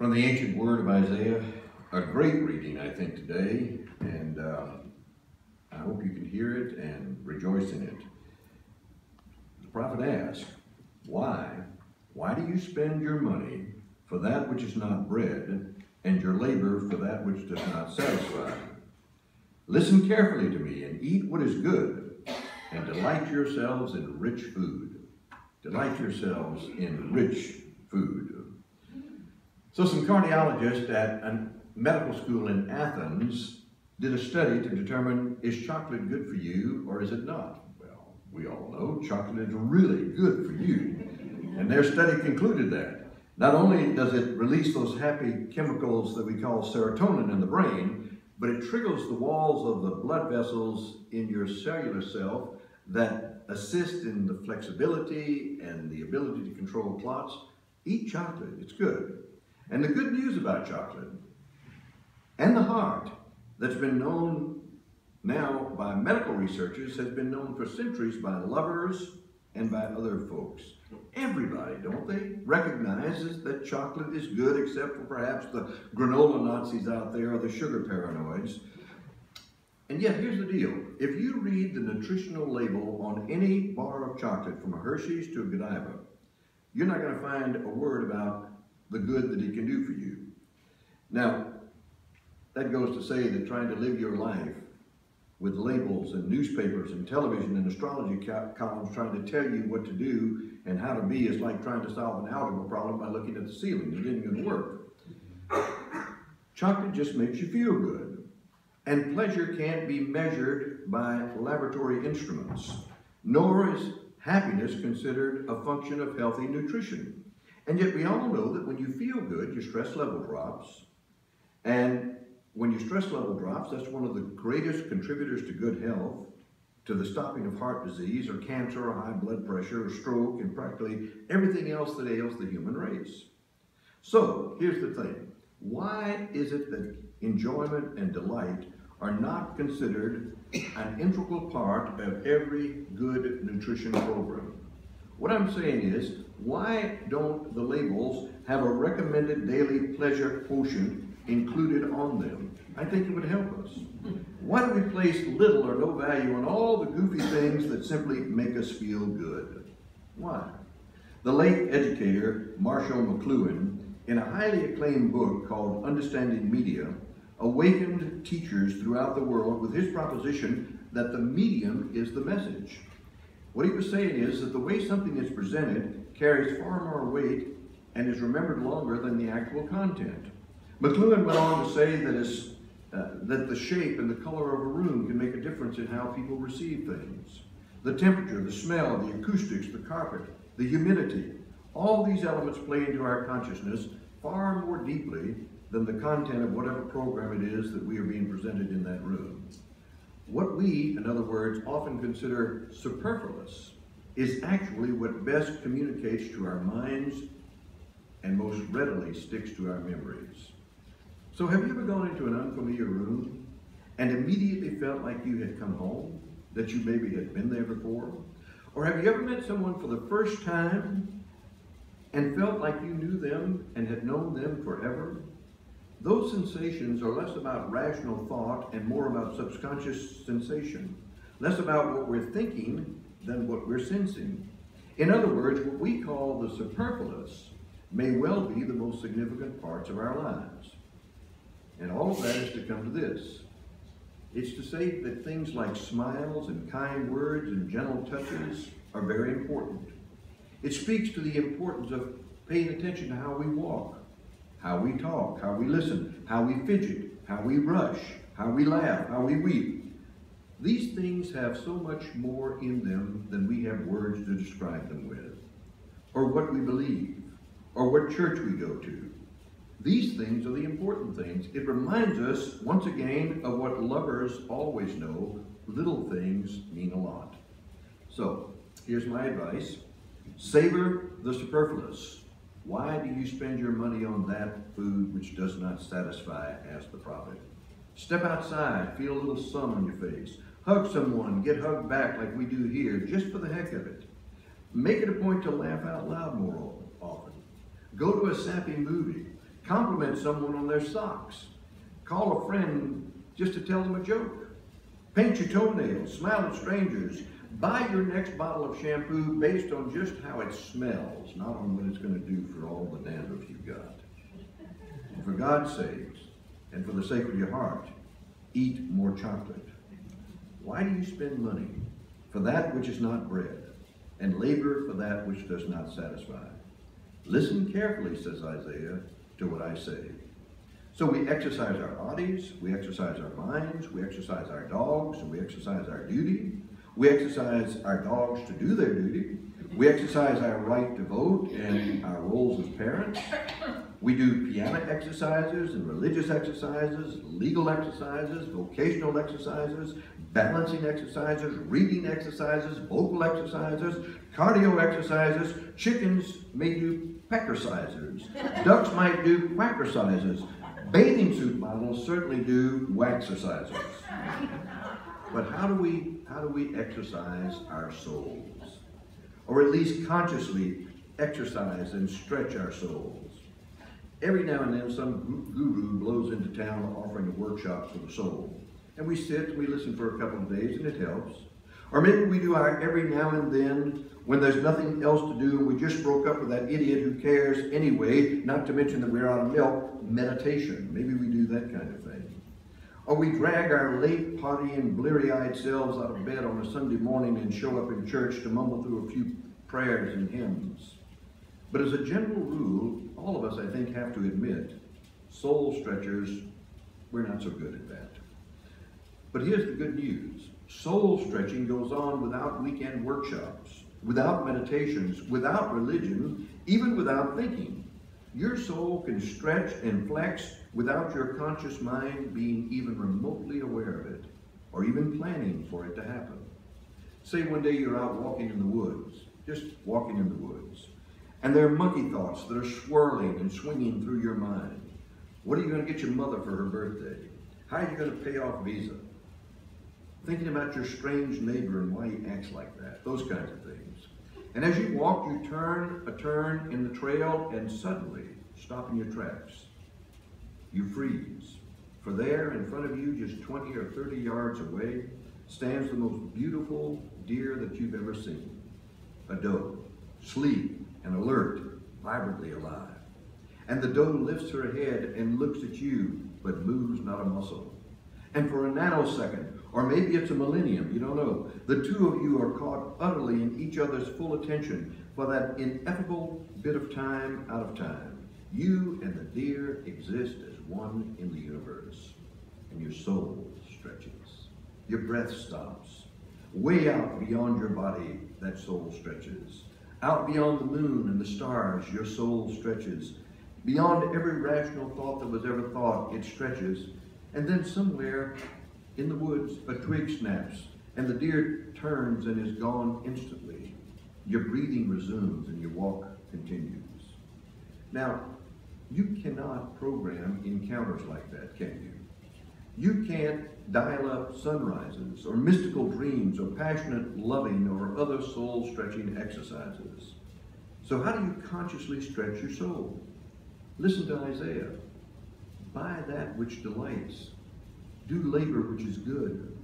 From the ancient word of Isaiah, a great reading, I think, today, and I hope you can hear it and rejoice in it. The prophet asks, why do you spend your money for that which is not bread, and your labor for that which does not satisfy? Listen carefully to me, and eat what is good, and delight yourselves in rich food. Delight yourselves in rich food. So some cardiologists at a medical school in Athens did a study to determine, is chocolate good for you or is it not? Well, we all know chocolate is really good for you. And their study concluded that. Not only does it release those happy chemicals that we call serotonin in the brain, but it triggers the walls of the blood vessels in your cellular self that assist in the flexibility and the ability to control clots. Eat chocolate, it's good. And the good news about chocolate and the heart that's been known now by medical researchers has been known for centuries by lovers and by other folks. Everybody, don't they, recognizes that chocolate is good, except for perhaps the granola Nazis out there or the sugar paranoids. And yet, here's the deal. If you read the nutritional label on any bar of chocolate, from a Hershey's to a Godiva, you're not going to find a word about the good that it can do for you. Now, that goes to say that trying to live your life with labels and newspapers and television and astrology columns trying to tell you what to do and how to be is like trying to solve an algebra problem by looking at the ceiling. It isn't going to work. Chocolate just makes you feel good. And pleasure can't be measured by laboratory instruments, nor is happiness considered a function of healthy nutrition. And yet we all know that when you feel good, your stress level drops. And when your stress level drops, that's one of the greatest contributors to good health, to the stopping of heart disease or cancer or high blood pressure or stroke and practically everything else that ails the human race. So here's the thing. Why is it that enjoyment and delight are not considered an integral part of every good nutrition program? What I'm saying is, why don't the labels have a recommended daily pleasure quotient included on them? I think it would help us. Why do we place little or no value on all the goofy things that simply make us feel good? Why? The late educator Marshall McLuhan, in a highly acclaimed book called Understanding Media, awakened teachers throughout the world with his proposition that the medium is the message. What he was saying is that the way something is presented carries far more weight and is remembered longer than the actual content. McLuhan went on to say that the shape and the color of a room can make a difference in how people receive things. The temperature, the smell, the acoustics, the carpet, the humidity, all these elements play into our consciousness far more deeply than the content of whatever program it is that we are being presented in that room. What we, in other words, often consider superfluous is actually what best communicates to our minds and most readily sticks to our memories. So have you ever gone into an unfamiliar room and immediately felt like you had come home, that you maybe had been there before? Or have you ever met someone for the first time and felt like you knew them and had known them forever? Those sensations are less about rational thought and more about subconscious sensation, less about what we're thinking than what we're sensing. In other words, what we call the superfluous may well be the most significant parts of our lives. And all of that is to come to this. It's to say that things like smiles and kind words and gentle touches are very important. It speaks to the importance of paying attention to how we walk, how we talk, how we listen, how we fidget, how we rush, how we laugh, how we weep. These things have so much more in them than we have words to describe them with, or what we believe, or what church we go to. These things are the important things. It reminds us, once again, of what lovers always know: little things mean a lot. So, here's my advice. Savor the superfluous. Why do you spend your money on that food which does not satisfy? Asked the prophet. Step outside, feel a little sun on your face. Hug someone, get hugged back like we do here, just for the heck of it. Make it a point to laugh out loud more often. Go to a sappy movie. Compliment someone on their socks. Call a friend just to tell them a joke. Paint your toenails, smile at strangers. Buy your next bottle of shampoo based on just how it smells, not on what it's going to do for all the dandruff you've got. And for God's sakes, and for the sake of your heart, eat more chocolate. Why do you spend money for that which is not bread, and labor for that which does not satisfy? Listen carefully, says Isaiah, to what I say. So we exercise our bodies, we exercise our minds, we exercise our dogs, and we exercise our duty. We exercise our dogs to do their duty. We exercise our right to vote and our roles as parents. We do piano exercises and religious exercises, legal exercises, vocational exercises, balancing exercises, reading exercises, vocal exercises, cardio exercises. Chickens may do peckercisers. Ducks might do quackercisers. Bathing suit models certainly do waxercisers. But how do we exercise our souls? Or at least consciously exercise and stretch our souls? Every now and then some guru blows into town offering a workshop for the soul. And we sit and we listen for a couple of days and it helps. Or maybe we do our every now and then when there's nothing else to do and we just broke up with that idiot who cares anyway, not to mention that we're out of milk, meditation. Maybe we do that kind of thing. Or we drag our late partying, bleary-eyed selves out of bed on a Sunday morning and show up in church to mumble through a few prayers and hymns. But as a general rule, all of us, I think, have to admit, soul stretchers, we're not so good at that. But here's the good news. Soul stretching goes on without weekend workshops, without meditations, without religion, even without thinking. Your soul can stretch and flex without your conscious mind being even remotely aware of it, or even planning for it to happen. Say one day you're out walking in the woods, just walking in the woods, and there are monkey thoughts that are swirling and swinging through your mind. What are you going to get your mother for her birthday? How are you going to pay off Visa? Thinking about your strange neighbor and why he acts like that, those kinds of things. And as you walk, you turn a turn in the trail and suddenly stop in your tracks. You freeze. For there in front of you, just 20 or 30 yards away, stands the most beautiful deer that you've ever seen. A doe, sleek and alert, vibrantly alive. And the doe lifts her head and looks at you, but moves not a muscle. And for a nanosecond, or maybe it's a millennium, you don't know, the two of you are caught utterly in each other's full attention for that ineffable bit of time out of time. You and the deer exist as one in the universe, and your soul stretches. Your breath stops. Way out beyond your body, that soul stretches. Out beyond the moon and the stars, your soul stretches. Beyond every rational thought that was ever thought, it stretches. And then somewhere in the woods, a twig snaps, and the deer turns and is gone instantly. Your breathing resumes and your walk continues. Now, you cannot program encounters like that, can you? You can't dial up sunrises or mystical dreams or passionate loving or other soul-stretching exercises. So how do you consciously stretch your soul? Listen to Isaiah. Buy that which delights. Do labor which is good.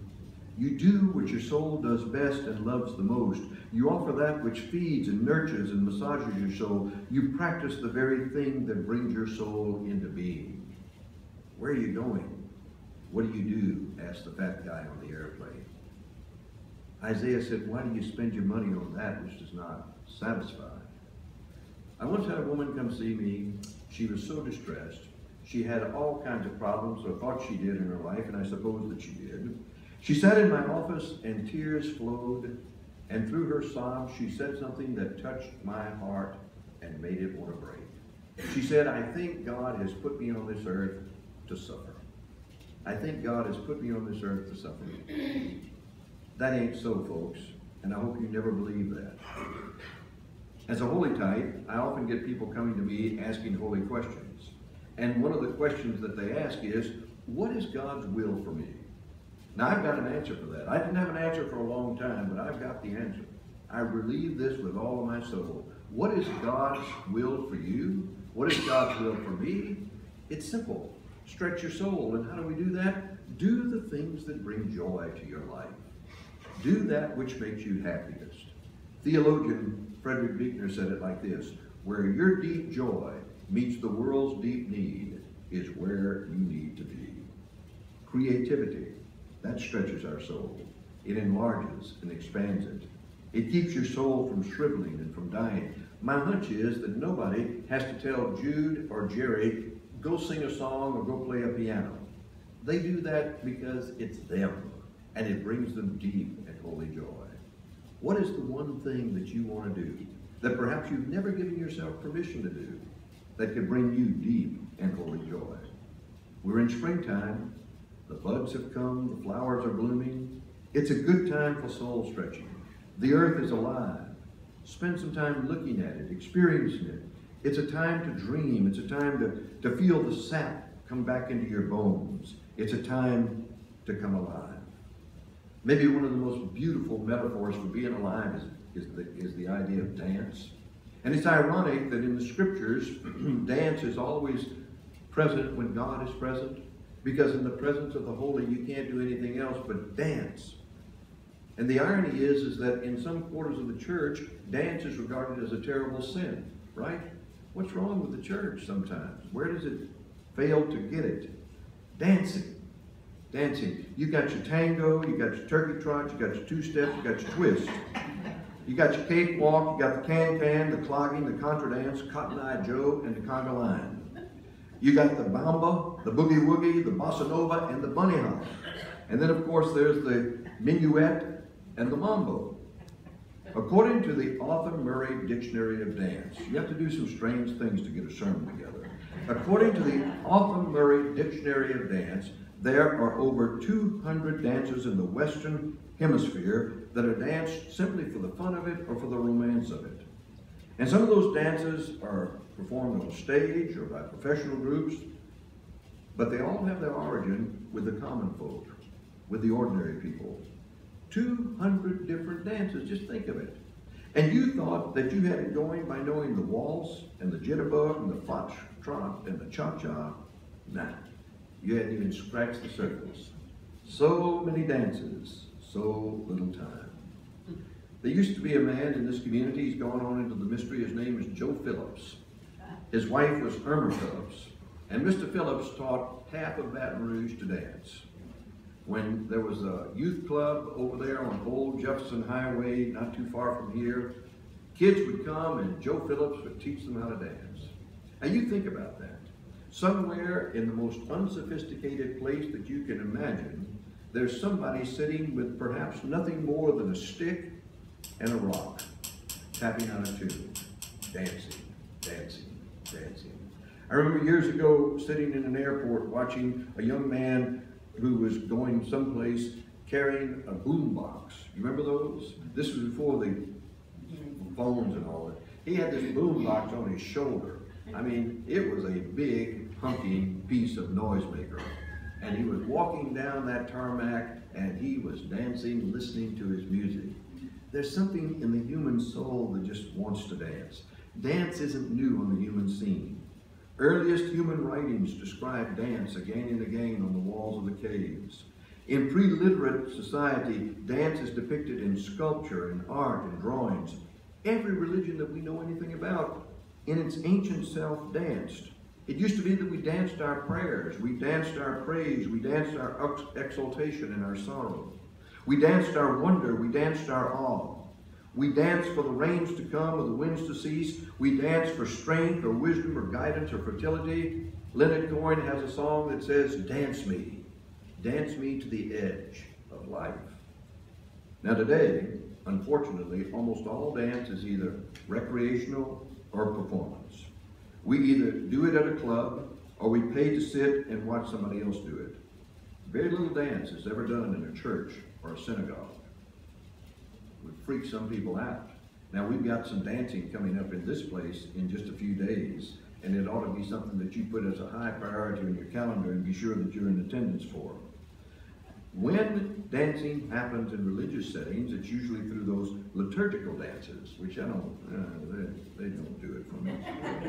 You do what your soul does best and loves the most. You offer that which feeds and nurtures and massages your soul. You practice the very thing that brings your soul into being. Where are you going? What do you do? Asked the fat guy on the airplane. Isaiah said, why do you spend your money on that which does not satisfy? I once had a woman come see me. She was so distressed. She had all kinds of problems, or thought she did in her life, and I suppose that she did. She sat in my office and tears flowed, and through her sobs she said something that touched my heart and made it want to break. She said, I think God has put me on this earth to suffer. I think God has put me on this earth to suffer. That ain't so, folks, and I hope you never believe that. As a holy type, I often get people coming to me asking holy questions. And one of the questions that they ask is, what is God's will for me? Now, I've got an answer for that. I didn't have an answer for a long time, but I've got the answer. I believe this with all of my soul. What is God's will for you? What is God's will for me? It's simple. Stretch your soul. And how do we do that? Do the things that bring joy to your life. Do that which makes you happiest. Theologian Frederick Beuchner said it like this: where your deep joy meets the world's deep need is where you need to be. Creativity, that stretches our soul. It enlarges and expands it. It keeps your soul from shriveling and from dying. My hunch is that nobody has to tell Jude or Jerry, go sing a song or go play a piano. They do that because it's them, and it brings them deep and holy joy. What is the one thing that you want to do that perhaps you've never given yourself permission to do that could bring you deep and holy joy? We're in springtime. The buds have come. The flowers are blooming. It's a good time for soul stretching. The earth is alive. Spend some time looking at it, experiencing it. It's a time to dream. It's a time to feel the sap come back into your bones. It's a time to come alive. Maybe one of the most beautiful metaphors for being alive is the idea of dance. And it's ironic that in the scriptures, dance is always present when God is present, because in the presence of the holy, you can't do anything else but dance. And the irony is that in some quarters of the church, dance is regarded as a terrible sin, right? What's wrong with the church sometimes? Where does it fail to get it? Dancing. Dancing. You got your tango, you got your turkey trot, you got your two-step, you got your twist. You got your cakewalk, you got the can-can, the clogging, the contra dance, Cotton Eye Joe, and the conga line. You got the bamba, the boogie-woogie, the bossa nova, and the bunny hop. And then, of course, there's the minuet and the mambo. According to the Arthur Murray Dictionary of Dance, you have to do some strange things to get a sermon together. According to the Arthur Murray Dictionary of Dance, there are over 200 dances in the Western Hemisphere that are danced simply for the fun of it or for the romance of it. And some of those dances are performed on stage or by professional groups, but they all have their origin with the common folk, with the ordinary people. 200 different dances, just think of it. And you thought that you had it going by knowing the waltz and the jitterbug and the foxtrot and the cha-cha. Nah, you hadn't even scratched the surface. So many dances, so little time. There used to be a man in this community, he's gone on into the mystery, his name is Joe Phillips. His wife was Irma Phillips, and Mr. Phillips taught half of Baton Rouge to dance. When there was a youth club over there on Old Jefferson Highway, not too far from here, kids would come and Joe Phillips would teach them how to dance. And you think about that. Somewhere in the most unsophisticated place that you can imagine, there's somebody sitting with perhaps nothing more than a stick and a rock, tapping on a tune, dancing, dancing, dancing. I remember years ago sitting in an airport watching a young man who was going someplace carrying a boom box. You remember those? This was before the phones and all that. He had this boom box on his shoulder. I mean, it was a big, hunky piece of noisemaker. And he was walking down that tarmac and he was dancing, listening to his music. There's something in the human soul that just wants to dance. Dance isn't new on the human scene. Earliest human writings describe dance again and again on the walls of the caves. In pre-literate society, dance is depicted in sculpture and art and drawings. Every religion that we know anything about, in its ancient self, danced. It used to be that we danced our prayers, we danced our praise, we danced our exaltation and our sorrow. We danced our wonder, we danced our awe. We danced for the rains to come or the winds to cease. We danced for strength or wisdom or guidance or fertility. Leonard Cohen has a song that says, dance me to the edge of life. Now today, unfortunately, almost all dance is either recreational or performance. We either do it at a club or we pay to sit and watch somebody else do it. Very little dance is ever done in a church or a synagogue. Would freak some people out. Now we've got some dancing coming up in this place in just a few days, and it ought to be something that you put as a high priority on your calendar and be sure that you're in attendance for. When dancing happens in religious settings, it's usually through those liturgical dances, which they don't do it for me.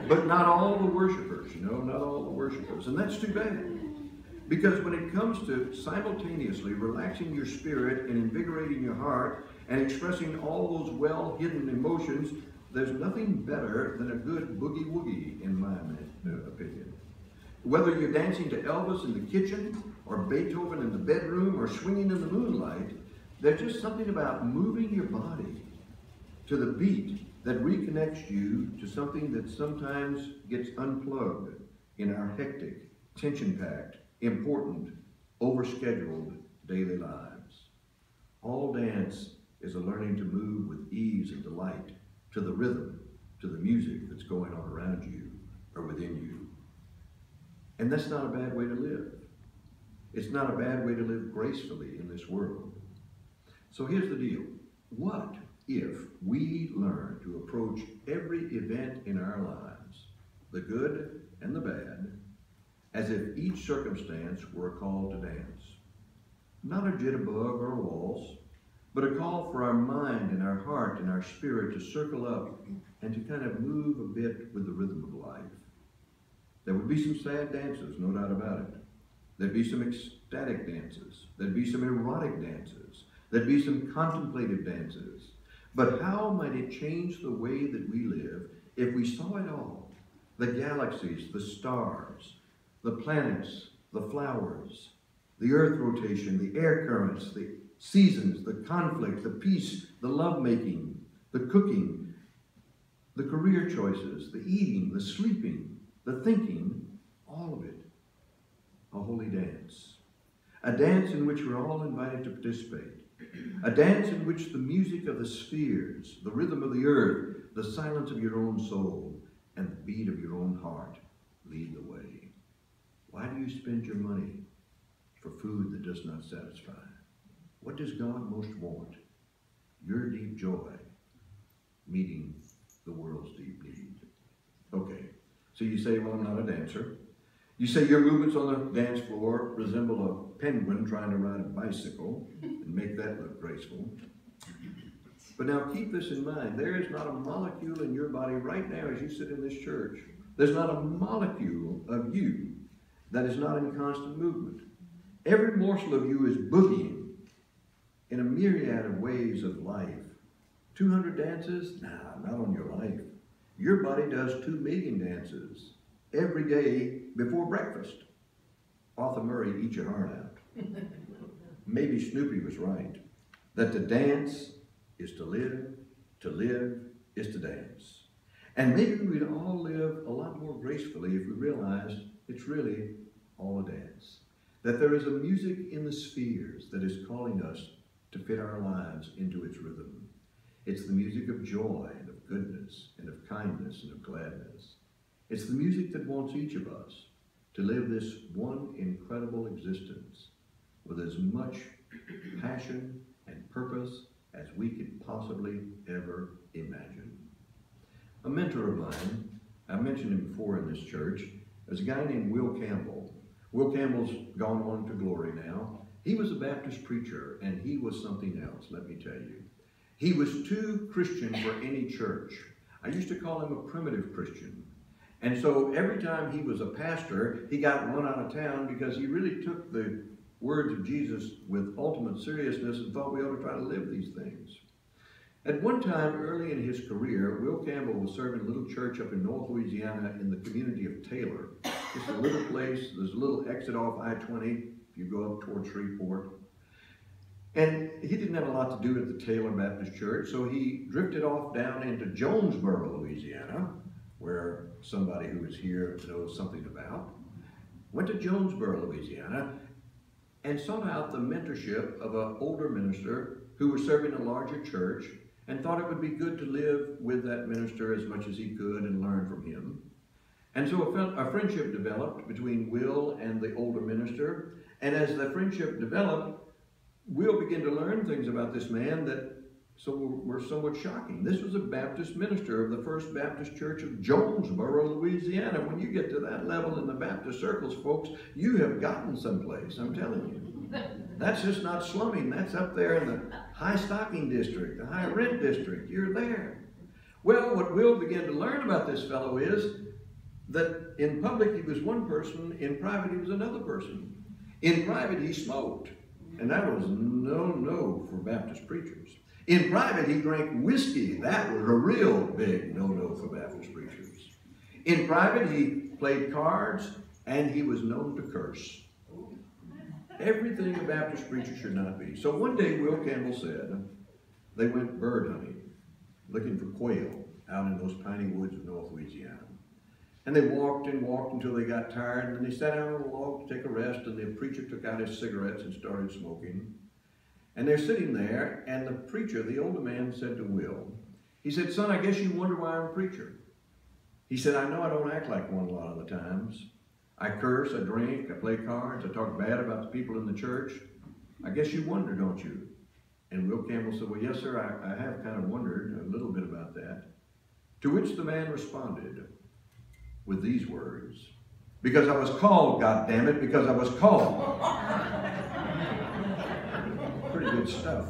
But not all the worshipers, not all the worshipers. And that's too bad. Because when it comes to simultaneously relaxing your spirit and invigorating your heart and expressing all those well-hidden emotions, there's nothing better than a good boogie-woogie, in my opinion. Whether you're dancing to Elvis in the kitchen, or Beethoven in the bedroom, or swinging in the moonlight, there's just something about moving your body to the beat that reconnects you to something that sometimes gets unplugged in our hectic, tension-packed, important, overscheduled daily lives. All dance is a learning to move with ease and delight to the rhythm, to the music that's going on around you or within you. And that's not a bad way to live. It's not a bad way to live gracefully in this world. So here's the deal. What if we learn to approach every event in our lives, the good and the bad, as if each circumstance were a call to dance? Not a jitterbug or a waltz, but a call for our mind and our heart and our spirit to circle up and to kind of move a bit with the rhythm of life. There would be some sad dances, no doubt about it. There'd be some ecstatic dances. There'd be some erotic dances. There'd be some contemplative dances. But how might it change the way that we live if we saw it all? The galaxies, the stars, the planets, the flowers, the earth rotation, the air currents, the seasons, the conflict, the peace, the lovemaking, the cooking, the career choices, the eating, the sleeping, the thinking, all of it. A holy dance. A dance in which we're all invited to participate. A dance in which the music of the spheres, the rhythm of the earth, the silence of your own soul, and the beat of your own heart lead the way. Why do you spend your money for food that does not satisfy? What does God most want? Your deep joy meeting the world's deep need. Okay, so you say, well, I'm not a dancer. You say your movements on the dance floor resemble a penguin trying to ride a bicycle and make that look graceful. But now keep this in mind. There is not a molecule in your body right now as you sit in this church. There's not a molecule of you that is not in constant movement. Every morsel of you is boogieing in a myriad of ways of life. 200 dances? Nah, not on your life. Your body does 2 million dances every day before breakfast. Arthur Murray, eat your heart out. Maybe Snoopy was right, that to dance is to live is to dance. And maybe we'd all live a lot more gracefully if we realized it's really all a dance. That there is a music in the spheres that is calling us to fit our lives into its rhythm. It's the music of joy and of goodness and of kindness and of gladness. It's the music that wants each of us to live this one incredible existence with as much passion and purpose as we could possibly ever imagine. A mentor of mine, I mentioned him before in this church, is a guy named Will Campbell. Will Campbell's gone on to glory now. He was a Baptist preacher, and he was something else, let me tell you. He was too Christian for any church. I used to call him a primitive Christian. And so every time he was a pastor, he got run out of town because he really took the words of Jesus with ultimate seriousness and thought we ought to try to live these things. At one time early in his career, Will Campbell was serving a little church up in North Louisiana in the community of Taylor. Just a little place, there's a little exit off I-20 if you go up towards Shreveport. And he didn't have a lot to do at the Taylor Baptist Church, so he drifted off down into Jonesboro, Louisiana, where somebody who is here knows something about. Went to Jonesboro, Louisiana, and sought out the mentorship of an older minister who was serving a larger church and thought it would be good to live with that minister as much as he could and learn from him. And so a friendship developed between Will and the older minister, and as the friendship developed, Will began to learn things about this man that so were somewhat shocking. This was a Baptist minister of the First Baptist Church of Jonesboro, Louisiana. When you get to that level in the Baptist circles, folks, you have gotten someplace, I'm telling you. That's just not slumming. That's up there in the high stocking district, the high rent district. You're there. Well, what we'll begin to learn about this fellow is that in public he was one person, in private he was another person. In private he smoked, and that was no for Baptist preachers. In private he drank whiskey. That was a real big no for Baptist preachers. In private he played cards, and he was known to curse. Everything a Baptist preacher should not be. So one day Will Campbell said they went bird hunting, looking for quail out in those piney woods of North Louisiana. And they walked and walked until they got tired, and then they sat down on a log to take a rest, and the preacher took out his cigarettes and started smoking. And they're sitting there, and the preacher, the older man, said to Will, he said, "Son, I guess you wonder why I'm a preacher." He said, "I know I don't act like one a lot of the times. I curse, I drink, I play cards, I talk bad about the people in the church. I guess you wonder, don't you?" And Will Campbell said, "Well, yes, sir, I have kind of wondered a little bit about that." To which the man responded with these words, "Because I was called, goddammit, because I was called." Pretty good stuff.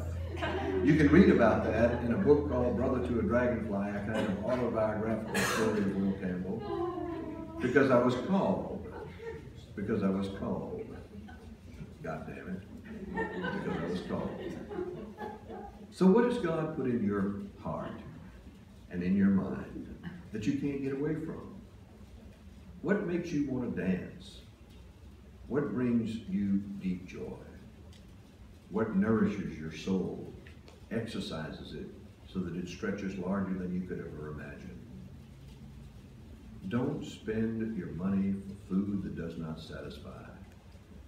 You can read about that in a book called Brother to a Dragonfly, a kind of autobiographical story of Will Campbell. Because I was called. Because I was called. Goddammit. Because I was called. So what has God put in your heart and in your mind that you can't get away from? What makes you want to dance? What brings you deep joy? What nourishes your soul, exercises it so that it stretches larger than you could ever imagine? Don't spend your money for food that does not satisfy.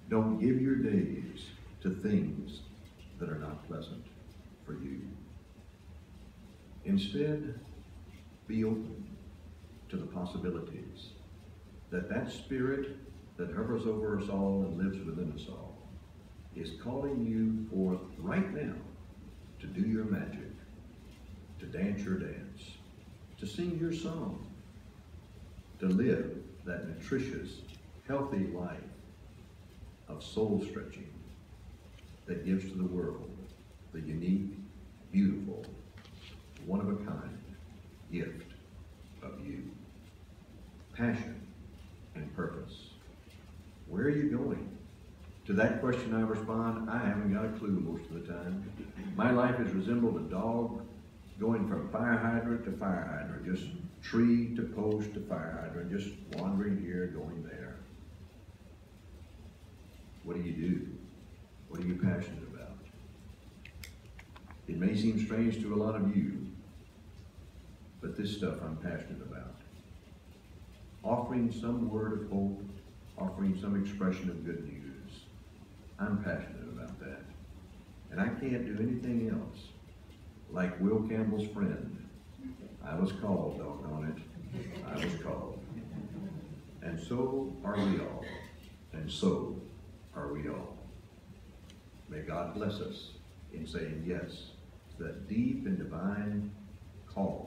Don't give your days to things that are not pleasant for you. Instead, be open to the possibilities that spirit that hovers over us all and lives within us all is calling you forth right now to do your magic, to dance your dance, to sing your song, to live that nutritious, healthy life of soul stretching that gives to the world the unique, beautiful, one-of-a-kind gift of you. Passion and purpose. Where are you going? To that question I respond, I haven't got a clue most of the time. My life has resembled a dog going from fire hydrant to fire hydrant, just tree to post to fire hydrant, just wandering here, going there. What do you do? What are you passionate about? It may seem strange to a lot of you, but this stuff I'm passionate about. Offering some word of hope, offering some expression of good news. I'm passionate about that. And I can't do anything else. Like Will Campbell's friend, I was called, doggone it. I was called. And so are we all. And so are we all. May God bless us in saying yes to that deep and divine call